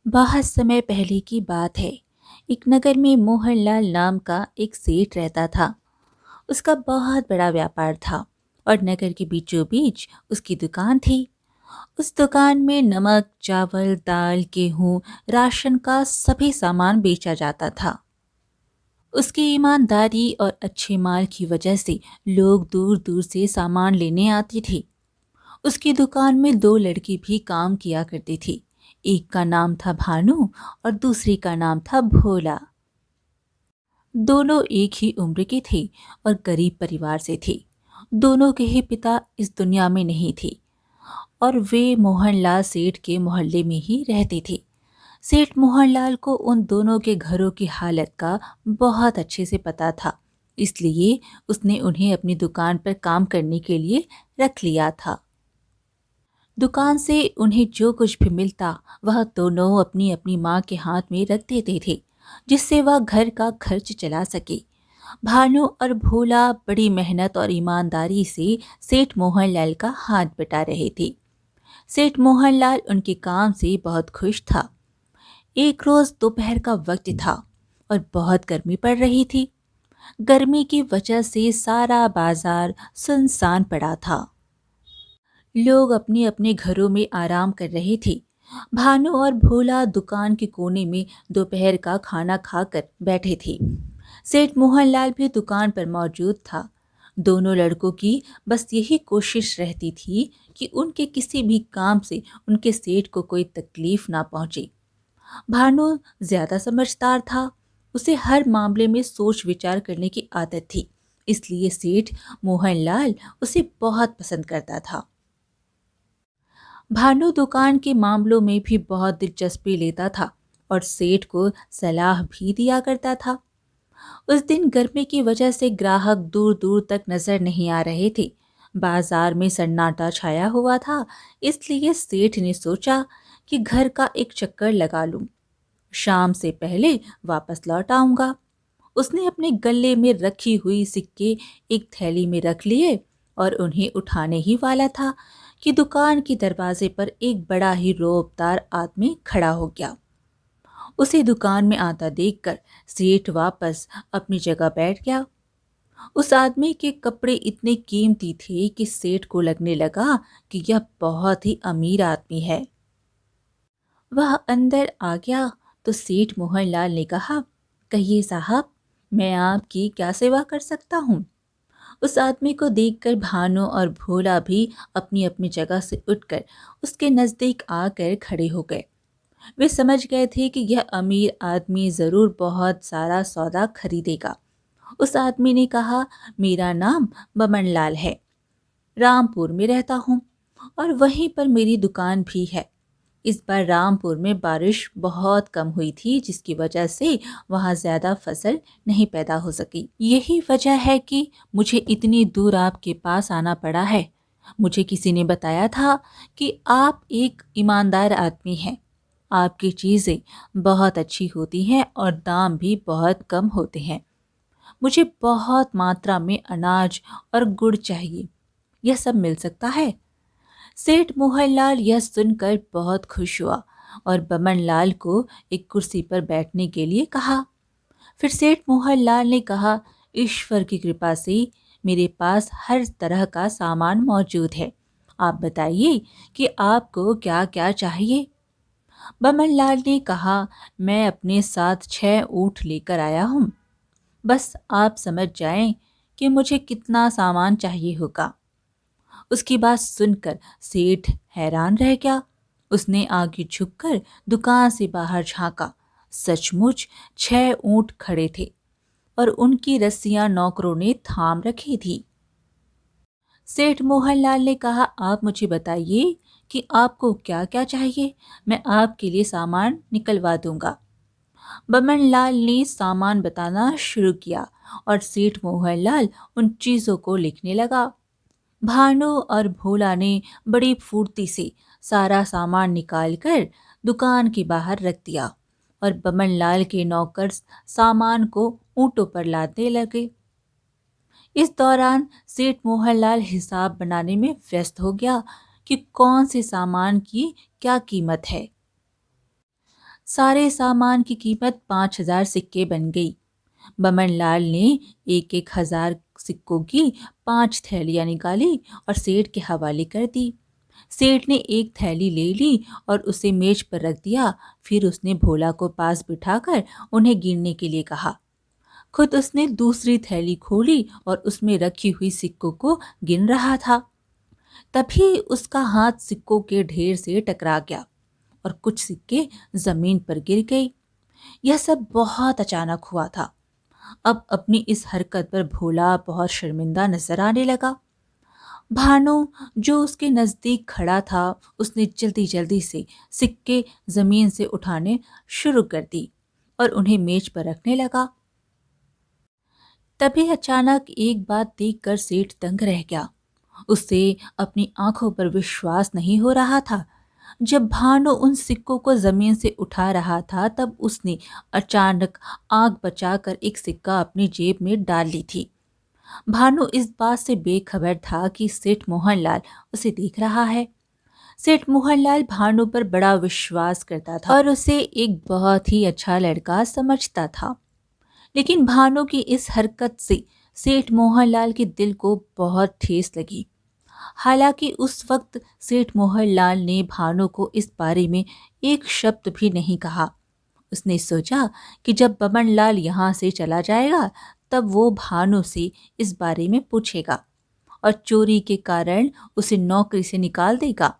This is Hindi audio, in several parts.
बहुत समय पहले की बात है। एक नगर में मोहनलाल नाम का एक सेठ रहता था। उसका बहुत बड़ा व्यापार था और नगर के बीचों बीच उसकी दुकान थी। उस दुकान में नमक, चावल, दाल, गेहूं, राशन का सभी सामान बेचा जाता था। उसकी ईमानदारी और अच्छे माल की वजह से लोग दूर दूर से सामान लेने आते थे। उसकी दुकान में दो लड़की भी काम किया करती थी। एक का नाम था भानु और दूसरी का नाम था भोला। दोनों एक ही उम्र के थे और गरीब परिवार से थे। दोनों के ही पिता इस दुनिया में नहीं थे और वे मोहनलाल सेठ के मोहल्ले में ही रहते थे। सेठ मोहनलाल को उन दोनों के घरों की हालत का बहुत अच्छे से पता था, इसलिए उसने उन्हें अपनी दुकान पर काम करने के लिए रख लिया था। दुकान से उन्हें जो कुछ भी मिलता वह दोनों अपनी अपनी माँ के हाथ में रख देते थे, जिससे वह घर का खर्च चला सके। भानु और भोला बड़ी मेहनत और ईमानदारी से सेठ मोहनलाल का हाथ बटा रहे थे। सेठ मोहनलाल उनके काम से बहुत खुश था। एक रोज दोपहर का वक्त था और बहुत गर्मी पड़ रही थी। गर्मी की वजह से सारा बाजार सुनसान पड़ा था। लोग अपने अपने घरों में आराम कर रहे थे। भानु और भोला दुकान के कोने में दोपहर का खाना खाकर बैठे थे। सेठ मोहनलाल भी दुकान पर मौजूद था। दोनों लड़कों की बस यही कोशिश रहती थी कि उनके किसी भी काम से उनके सेठ को कोई तकलीफ ना पहुंचे। भानु ज्यादा समझदार था। उसे हर मामले में सोच विचार करने की आदत थी, इसलिए सेठ मोहनलाल उसे बहुत पसंद करता था। भानु दुकान के मामलों में भी बहुत दिलचस्पी लेता था और सेठ को सलाह भी दिया करता था। उस दिन गर्मी की वजह से ग्राहक दूर दूर तक नजर नहीं आ रहे थे। बाजार में सन्नाटा छाया हुआ था, इसलिए सेठ ने सोचा कि घर का एक चक्कर लगा लूं। शाम से पहले वापस लौट आऊंगा। उसने अपने गले में रखी हुई सिक्के एक थैली में रख लिए और उन्हें उठाने ही वाला था कि दुकान के दरवाजे पर एक बड़ा ही रोबदार आदमी खड़ा हो गया। उसे दुकान में आता देखकर सेठ वापस अपनी जगह बैठ गया। उस आदमी के कपड़े इतने कीमती थे कि सेठ को लगने लगा कि यह बहुत ही अमीर आदमी है। वह अंदर आ गया तो सेठ मोहनलाल ने कहा, कहिए साहब, मैं आपकी क्या सेवा कर सकता हूँ। उस आदमी को देखकर भानु और भोला भी अपनी अपनी जगह से उठकर उसके नजदीक आकर खड़े हो गए। वे समझ गए थे कि यह अमीर आदमी जरूर बहुत सारा सौदा खरीदेगा। उस आदमी ने कहा, मेरा नाम बमन लाल है, रामपुर में रहता हूँ और वहीं पर मेरी दुकान भी है। इस बार रामपुर में बारिश बहुत कम हुई थी, जिसकी वजह से वहाँ ज्यादा फसल नहीं पैदा हो सकी। यही वजह है कि मुझे इतनी दूर आपके पास आना पड़ा है। मुझे किसी ने बताया था कि आप एक ईमानदार आदमी हैं। आपकी चीज़ें बहुत अच्छी होती हैं और दाम भी बहुत कम होते हैं। मुझे बहुत मात्रा में अनाज और गुड़ चाहिए। यह सब मिल सकता है? सेठ मोहनलाल यह सुनकर बहुत खुश हुआ और बमन लाल को एक कुर्सी पर बैठने के लिए कहा। फिर सेठ मोहनलाल ने कहा, ईश्वर की कृपा से मेरे पास हर तरह का सामान मौजूद है। आप बताइए कि आपको क्या क्या चाहिए। बमन लाल ने कहा, मैं अपने साथ 6 ऊँट लेकर आया हूँ। बस आप समझ जाएं कि मुझे कितना सामान चाहिए होगा। उसकी बात सुनकर सेठ हैरान रह गया। उसने आगे झुककर दुकान से बाहर झांका। सचमुच 6 ऊँट खड़े थे और उनकी रस्सियां नौकरों ने थाम रखी थी। सेठ मोहनलाल ने कहा, आप मुझे बताइए कि आपको क्या क्या चाहिए, मैं आपके लिए सामान निकलवा दूंगा। बमन लाल ने सामान बताना शुरू किया और सेठ मोहनलाल उन चीजों को लिखने लगा। भानु और भोला ने बड़ी फुर्ती से सारा सामान निकालकर दुकान के बाहर रख दिया और बमन लाल के नौकर सामान को ऊंटों पर लादने लगे। इस दौरान सेठ मोहनलाल हिसाब बनाने में व्यस्त हो गया कि कौन से सामान की क्या कीमत है। सारे सामान की कीमत 5,000 सिक्के बन गई। बमन लाल ने एक एक हजार सिक्कों की 5 थैलियां निकाली और सेठ के हवाले कर दी। सेठ ने एक थैली ले ली और उसे मेज पर रख दिया। फिर उसने भोला को पास बिठाकर उन्हें गिनने के लिए कहा। खुद उसने दूसरी थैली खोली और उसमें रखी हुई सिक्कों को गिन रहा था। तभी उसका हाथ सिक्कों के ढेर से टकरा गया और कुछ सिक्के जमीन पर गिर गए। यह सब बहुत अचानक हुआ था। अब अपनी इस हरकत पर भोला बहुत शर्मिंदा नजर आने लगा। भानु जो उसके नजदीक खड़ा था, उसने जल्दी जल्दी से सिक्के जमीन से उठाने शुरू कर दी और उन्हें मेज पर रखने लगा। तभी अचानक एक बात देखकर सेठ दंग रह गया। उसे अपनी आंखों पर विश्वास नहीं हो रहा था। जब भानु उन सिक्कों को जमीन से उठा रहा था, तब उसने अचानक आंख बचाकर एक सिक्का अपनी जेब में डाल ली थी। भानु इस बात से बेखबर था कि सेठ मोहनलाल उसे देख रहा है। सेठ मोहनलाल भानु पर बड़ा विश्वास करता था और उसे एक बहुत ही अच्छा लड़का समझता था। लेकिन भानु की इस हरकत से सेठ मोहनलाल के दिल को बहुत ठेस लगी। हालांकि उस वक्त सेठ मोहनलाल ने भानु को इस बारे में एक शब्द भी नहीं कहा। उसने सोचा कि जब बमन लाल यहाँ से चला जाएगा तब वो भानु से इस बारे में पूछेगा और चोरी के कारण उसे नौकरी से निकाल देगा।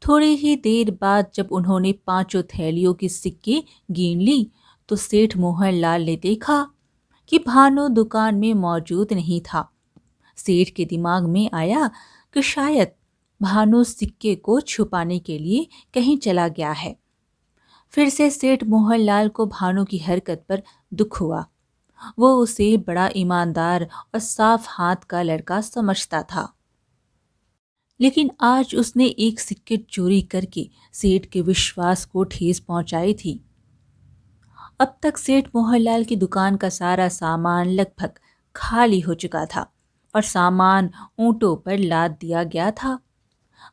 थोड़ी ही देर बाद जब उन्होंने 5 थैलियों की सिक्के गिन ली तो सेठ मोहनलाल ने देखा कि भानु दुकान में मौजूद नहीं था। सेठ के दिमाग में आया कि शायद भानु सिक्के को छुपाने के लिए कहीं चला गया है। फिर से सेठ मोहनलाल को भानु की हरकत पर दुख हुआ। वो उसे बड़ा ईमानदार और साफ हाथ का लड़का समझता था। लेकिन आज उसने एक सिक्के चोरी करके सेठ के विश्वास को ठेस पहुंचाई थी। अब तक सेठ मोहनलाल की दुकान का सारा सामान लगभग खाली हो चुका था और सामान ऊंटों पर लाद दिया गया था।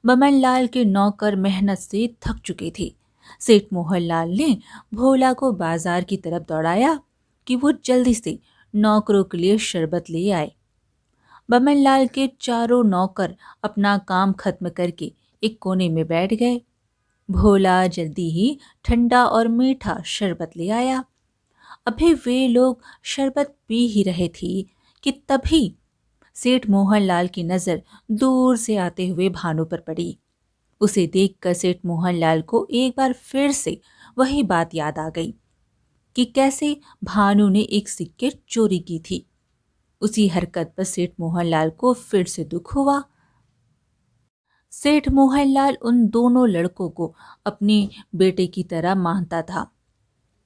बमन लाल के नौकर मेहनत से थक चुके थे। सेठ मोहनलाल ने भोला को बाजार की तरफ दौड़ाया कि वो जल्दी से नौकरों के लिए शरबत ले आए। बमन लाल के चारों नौकर अपना काम खत्म करके एक कोने में बैठ गए। भोला जल्दी ही ठंडा और मीठा शरबत ले आया। अभी वे लोग शरबत पी ही रहे थे कि तभी सेठ मोहनलाल की नज़र दूर से आते हुए भानु पर पड़ी। उसे देखकर सेठ मोहनलाल को एक बार फिर से वही बात याद आ गई कि कैसे भानु ने एक सिक्के चोरी की थी। उसी हरकत पर सेठ मोहनलाल को फिर से दुख हुआ। सेठ मोहनलाल उन दोनों लड़कों को अपने बेटे की तरह मानता था।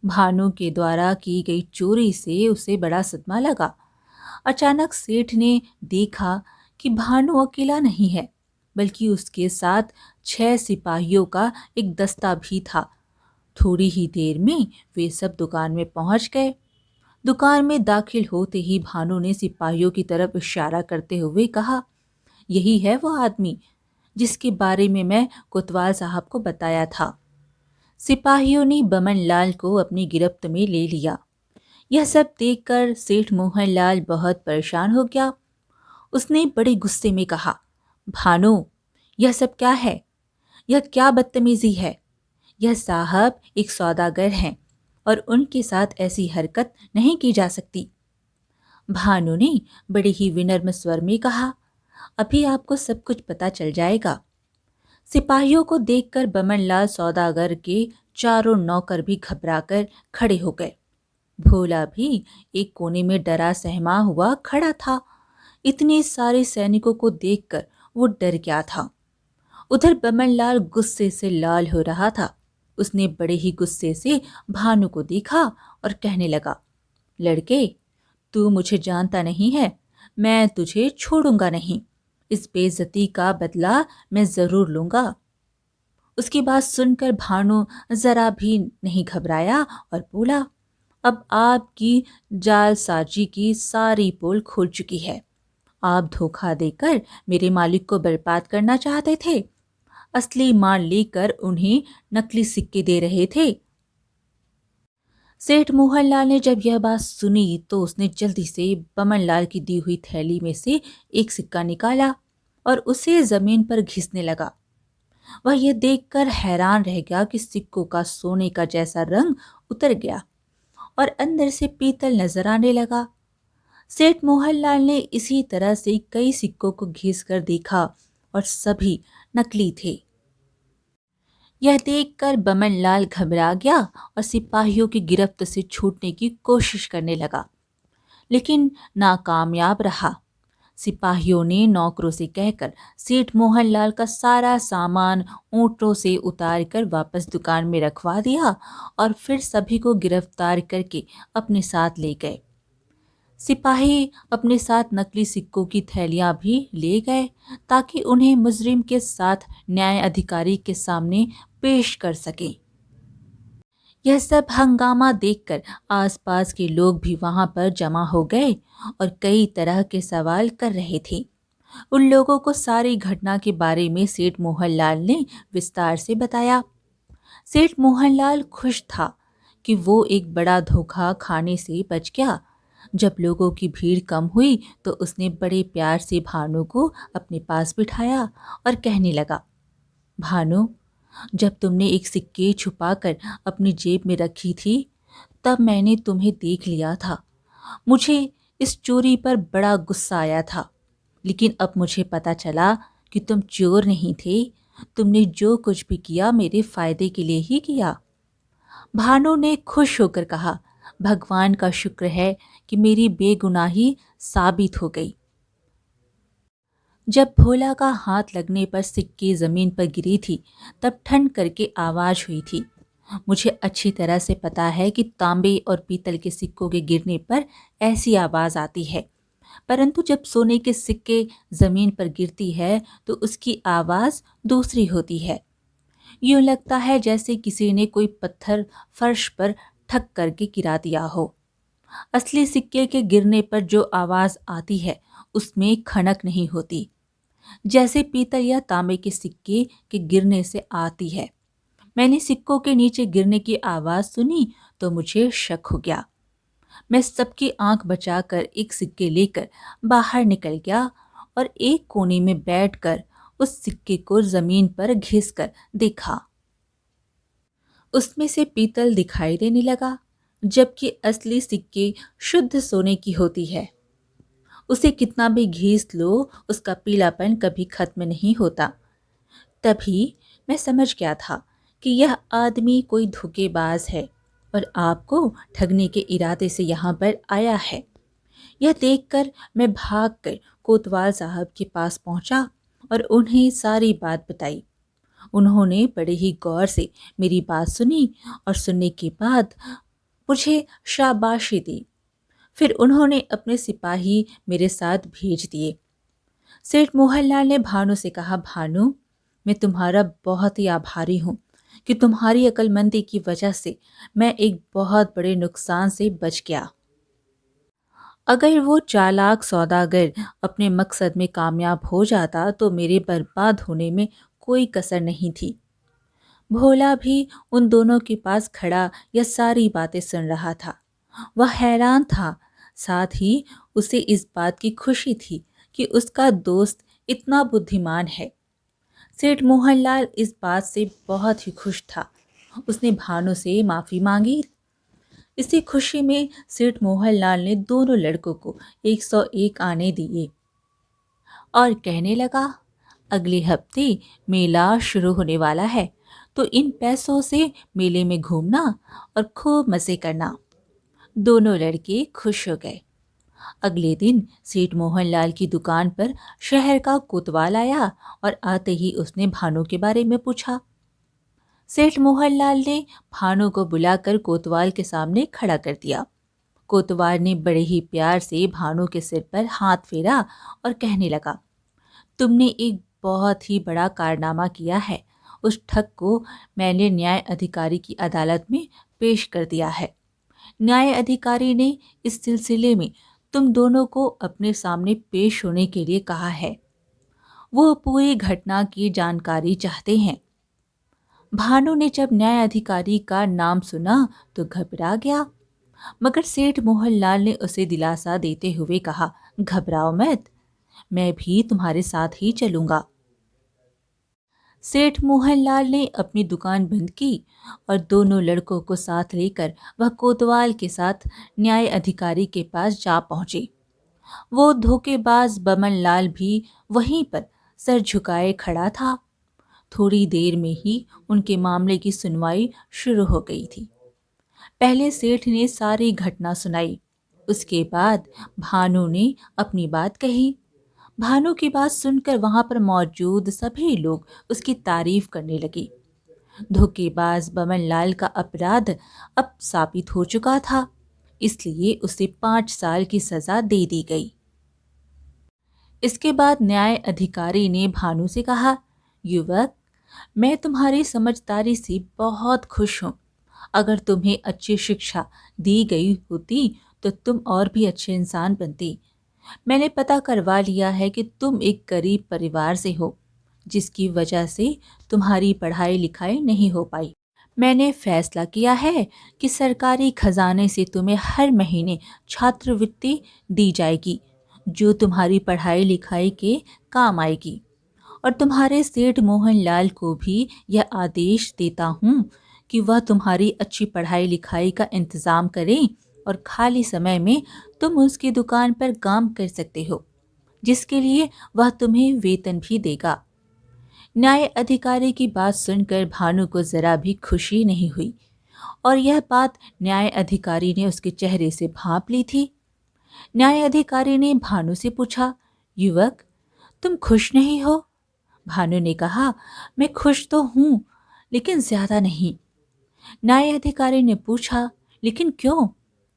भानु के द्वारा की गई चोरी से उसे बड़ा सदमा लगा। अचानक सेठ ने देखा कि भानु अकेला नहीं है, बल्कि उसके साथ 6 सिपाहियों का एक दस्ता भी था। थोड़ी ही देर में वे सब दुकान में पहुंच गए। दुकान में दाखिल होते ही भानु ने सिपाहियों की तरफ इशारा करते हुए कहा, यही है वो आदमी जिसके बारे में मैं कोतवाल साहब को बताया था। सिपाहियों ने बमन लाल को अपनी गिरफ्त में ले लिया। यह सब देखकर सेठ मोहनलाल बहुत परेशान हो गया। उसने बड़े गुस्से में कहा, भानु, यह सब क्या है? यह क्या बदतमीजी है? यह साहब एक सौदागर हैं और उनके साथ ऐसी हरकत नहीं की जा सकती। भानु ने बड़े ही विनम्र स्वर में कहा, अभी आपको सब कुछ पता चल जाएगा। सिपाहियों को देखकर बमन लाल सौदागर के चारों नौकर भी घबराकर खड़े हो गए। भोला भी एक कोने में डरा सहमा हुआ खड़ा था। इतने सारे सैनिकों को देखकर वो डर गया था। उधर बमन लाल गुस्से से लाल हो रहा था। उसने बड़े ही गुस्से से भानु को देखा और कहने लगा, लड़के, तू मुझे जानता नहीं है, मैं तुझे छोड़ूंगा नहीं। इस बेइज्जती का बदला मैं जरूर लूंगा। उसकी बात सुनकर भानु जरा भी नहीं घबराया और बोला, अब आपकी जालसाजी की सारी पोल खुल चुकी है। आप धोखा देकर मेरे मालिक को बर्बाद करना चाहते थे। असली माल लेकर उन्हें नकली सिक्के दे रहे थे। सेठ मोहनलाल ने जब यह बात सुनी तो उसने जल्दी से बमनलाल की दी हुई थैली में से एक सिक्का निकाला और उसे जमीन पर घिसने लगा। वह यह देखकर हैरान रह गया कि सिक्कों का सोने का जैसा रंग उतर गया और अंदर से पीतल नजर आने लगा। सेठ मोहनलाल ने इसी तरह से कई सिक्कों को घिस कर देखा और सभी नकली थे। यह देखकर बमनलाल घबरा गया और सिपाहियों की गिरफ्त से छूटने की कोशिश करने लगा, लेकिन नाकामयाब रहा। सिपाहियों ने नौकरों से कहकर सेठ मोहनलाल का सारा सामान ऊंटों से उतार कर वापस दुकान में रखवा दिया और फिर सभी को गिरफ्तार करके अपने साथ ले गए। सिपाही अपने साथ नकली सिक्कों की थैलियां भी ले गए ताकि उन्हें मुजरिम के साथ न्याय अधिकारी के सामने पेश कर सकें। यह सब हंगामा देखकर आसपास के लोग भी वहां पर जमा हो गए और कई तरह के सवाल कर रहे थे। उन लोगों को सारी घटना के बारे में सेठ मोहनलाल ने विस्तार से बताया। सेठ मोहनलाल खुश था कि वो एक बड़ा धोखा खाने से बच गया। जब लोगों की भीड़ कम हुई तो उसने बड़े प्यार से भानु को अपने पास बिठाया और कहने लगा, भानु, जब तुमने एक सिक्के छुपाकर अपनी जेब में रखी थी तब मैंने तुम्हें देख लिया था। मुझे इस चोरी पर बड़ा गुस्सा आया था, लेकिन अब मुझे पता चला कि तुम चोर नहीं थे। तुमने जो कुछ भी किया मेरे फायदे के लिए ही किया। भानु ने खुश होकर कहा, भगवान का शुक्र है कि मेरी बेगुनाही साबित हो गई। जब भोला का हाथ लगने पर सिक्के जमीन पर गिरी थी तब ठन करके आवाज हुई थी। मुझे अच्छी तरह से पता है कि तांबे और पीतल के सिक्कों के गिरने पर ऐसी आवाज आती है, परंतु जब सोने के सिक्के जमीन पर गिरती है तो उसकी आवाज दूसरी होती है। यूं लगता है जैसे किसी ने कोई पत्थर फर्श पर ठक करके गिरा दिया हो। असली सिक्के के गिरने पर जो आवाज आती है उसमें खनक नहीं होती, जैसे पीतल या तांबे के सिक्के के गिरने से आती है। मैंने सिक्कों के नीचे गिरने की आवाज सुनी तो मुझे शक हो गया। मैं सबकी आंख बचाकर एक सिक्के लेकर बाहर निकल गया और एक कोने में बैठकर उस सिक्के को जमीन पर घिसकर देखा। उसमें से पीतल दिखाई देने लगा, जबकि असली सिक्के शुद्ध सोने की होती है। उसे कितना भी घिस लो उसका पीलापन कभी खत्म नहीं होता। तभी मैं समझ गया था कि यह आदमी कोई धोखेबाज है और आपको ठगने के इरादे से यहाँ पर आया है। यह देखकर मैं भागकर कोतवाल साहब के पास पहुंचा और उन्हें सारी बात बताई। उन्होंने बड़े ही गौर से मेरी बात सुनी और सुनने के बाद मुझे शाबाशी दी। फिर उन्होंने अपने सिपाही मेरे साथ भेज दिए। सेठ मोहनलाल ने भानु से कहा, भानु, मैं तुम्हारा बहुत ही आभारी हूँ कि तुम्हारी अक्लमंदी की वजह से मैं एक बहुत बड़े नुकसान से बच गया। अगर वो चालाक सौदागर अपने मकसद में कामयाब हो जाता तो मेरे बर्बाद होने में कोई कसर नहीं थी। भोला भी उन दोनों के पास खड़ा यह सारी बातें सुन रहा था। वह हैरान था, साथ ही उसे इस बात की खुशी थी कि उसका दोस्त इतना बुद्धिमान है। सेठ मोहनलाल इस बात से बहुत ही खुश था। उसने भानु से माफ़ी मांगी। इसी खुशी में सेठ मोहनलाल ने दोनों लड़कों को 101 आने दिए और कहने लगा, अगले हफ्ते मेला शुरू होने वाला है तो इन पैसों से मेले में घूमना और खूब मज़े करना। दोनों लड़के खुश हो गए। अगले दिन सेठ मोहनलाल की दुकान पर शहर का कोतवाल आया और आते ही उसने भानु के बारे में पूछा। सेठ मोहनलाल ने भानु को बुलाकर कोतवाल के सामने खड़ा कर दिया। कोतवाल ने बड़े ही प्यार से भानु के सिर पर हाथ फेरा और कहने लगा, तुमने एक बहुत ही बड़ा कारनामा किया है। उस ठग को मैंने न्याय अधिकारी की अदालत में पेश कर दिया है। न्याय अधिकारी ने इस सिलसिले में तुम दोनों को अपने सामने पेश होने के लिए कहा है। वो पूरी घटना की जानकारी चाहते हैं। भानु ने जब न्याय अधिकारी का नाम सुना तो घबरा गया, मगर सेठ मोहनलाल ने उसे दिलासा देते हुए कहा, घबराओ मत, मैं भी तुम्हारे साथ ही चलूंगा। सेठ मोहनलाल ने अपनी दुकान बंद की और दोनों लड़कों को साथ लेकर वह कोतवाल के साथ न्याय अधिकारी के पास जा पहुंचे। वो धोखेबाज बमन लाल भी वहीं पर सर झुकाए खड़ा था। थोड़ी देर में ही उनके मामले की सुनवाई शुरू हो गई थी। पहले सेठ ने सारी घटना सुनाई, उसके बाद भानु ने अपनी बात कही। भानु की बात सुनकर वहां पर मौजूद सभी लोग उसकी तारीफ करने लगे। धोखेबाज बमन लाल का अपराध अब साबित हो चुका था, इसलिए उसे 5 साल की सजा दे दी गई। इसके बाद न्याय अधिकारी ने भानु से कहा, युवक, मैं तुम्हारी समझदारी से बहुत खुश हूं। अगर तुम्हें अच्छी शिक्षा दी गई होती तो तुम और भी अच्छे इंसान बनते। मैंने पता करवा लिया है कि तुम एक गरीब परिवार से हो, जिसकी वजह से तुम्हारी पढ़ाई लिखाई नहीं हो पाई। मैंने फैसला किया है कि सरकारी खजाने से तुम्हें हर महीने छात्रवृत्ति दी जाएगी, जो तुम्हारी पढ़ाई लिखाई के काम आएगी। और तुम्हारे सेठ मोहनलाल को भी यह आदेश देता हूँ कि वह तुम्हारी अच्छी पढ़ाई लिखाई का इंतज़ाम करें और खाली समय में तुम उसकी दुकान पर काम कर सकते हो, जिसके लिए वह तुम्हें वेतन भी देगा। न्याय अधिकारी की बात सुनकर भानु को जरा भी खुशी नहीं हुई, और यह बात न्याय अधिकारी ने उसके चेहरे से भांप ली थी। न्याय अधिकारी ने भानु से पूछा, युवक, तुम खुश नहीं हो? भानु ने कहा, मैं खुश तो हूं, लेकिन ज्यादा नहीं। न्याय अधिकारी ने पूछा, लेकिन क्यों?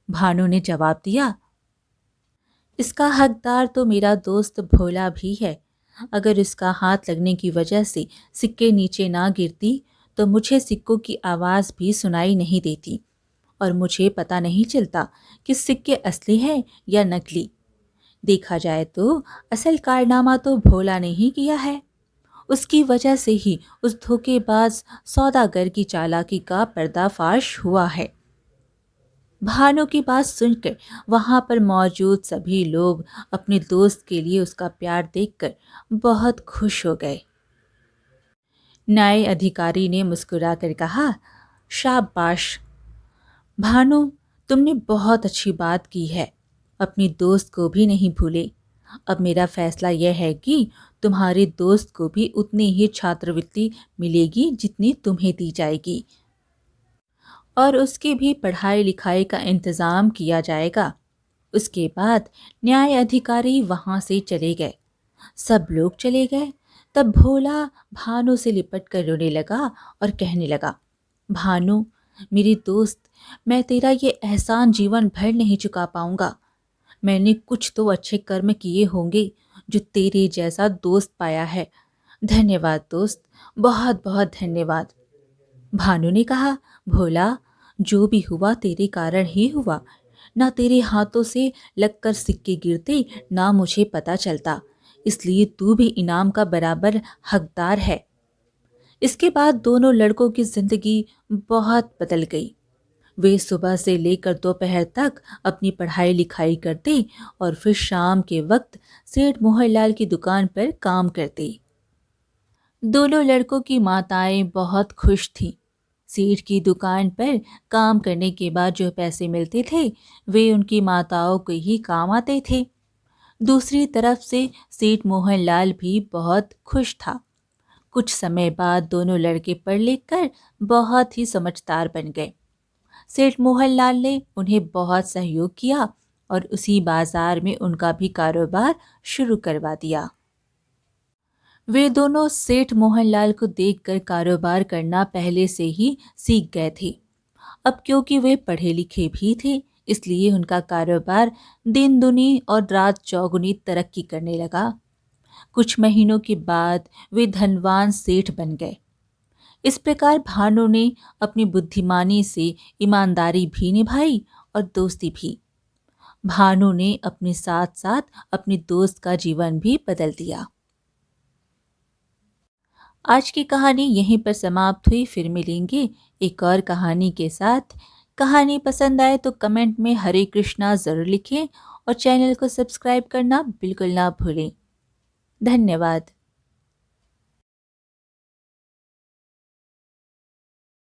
भानु ने जवाब दिया, इसका हकदार तो मेरा दोस्त भोला भी है। अगर उसका हाथ लगने की वजह से सिक्के नीचे ना गिरती तो मुझे सिक्कों की आवाज़ भी सुनाई नहीं देती और मुझे पता नहीं चलता कि सिक्के असली हैं या नकली। देखा जाए तो असल कारनामा तो भोला ने ही किया है। उसकी वजह से ही उस धोखेबाज सौदागर की चालाकी का पर्दाफाश हुआ है। भानु की बात सुनकर वहां पर मौजूद सभी लोग अपने दोस्त के लिए उसका प्यार देखकर बहुत खुश हो गए। न्याय अधिकारी ने मुस्कुराकर कहा, शाबाश भानु, तुमने बहुत अच्छी बात की है, अपनी दोस्त को भी नहीं भूले। अब मेरा फैसला यह है कि तुम्हारे दोस्त को भी उतनी ही छात्रवृत्ति मिलेगी जितनी तुम्हें दी जाएगी, और उसकी भी पढ़ाई लिखाई का इंतज़ाम किया जाएगा। उसके बाद न्याय अधिकारी वहां से चले गए। सब लोग चले गए, तब भोला भानु से लिपट कर रोने लगा और कहने लगा, भानु, मेरी दोस्त, मैं तेरा ये एहसान जीवन भर नहीं चुका पाऊंगा। मैंने कुछ तो अच्छे कर्म किए होंगे जो तेरे जैसा दोस्त पाया है। धन्यवाद दोस्त, बहुत बहुत धन्यवाद। भानु ने कहा, भोला, जो भी हुआ तेरे कारण ही हुआ। ना तेरे हाथों से लगकर सिक्के गिरते, ना मुझे पता चलता, इसलिए तू भी इनाम का बराबर हकदार है। इसके बाद दोनों लड़कों की जिंदगी बहुत बदल गई। वे सुबह से लेकर दोपहर तक अपनी पढ़ाई लिखाई करते और फिर शाम के वक्त सेठ मोहनलाल की दुकान पर काम करते। दोनों लड़कों की माताएं बहुत खुश थीं। सेठ की दुकान पर काम करने के बाद जो पैसे मिलते थे वे उनकी माताओं को ही काम आते थे। दूसरी तरफ से सेठ मोहनलाल भी बहुत खुश था। कुछ समय बाद दोनों लड़के पढ़ लिख कर बहुत ही समझदार बन गए। सेठ मोहनलाल ने उन्हें बहुत सहयोग किया और उसी बाजार में उनका भी कारोबार शुरू करवा दिया। वे दोनों सेठ मोहनलाल को देखकर कारोबार करना पहले से ही सीख गए थे। अब क्योंकि वे पढ़े लिखे भी थे, इसलिए उनका कारोबार दिन दुनी और रात चौगुनी तरक्की करने लगा। कुछ महीनों के बाद वे धनवान सेठ बन गए। इस प्रकार भानु ने अपनी बुद्धिमानी से ईमानदारी भी निभाई और दोस्ती भी। भानु ने अपने साथ साथ अपने दोस्त का जीवन भी बदल दिया। आज की कहानी यहीं पर समाप्त हुई। फिर मिलेंगे एक और कहानी के साथ। कहानी पसंद आए तो कमेंट में हरे कृष्णा ज़रूर लिखें और चैनल को सब्सक्राइब करना बिल्कुल ना भूलें। धन्यवाद।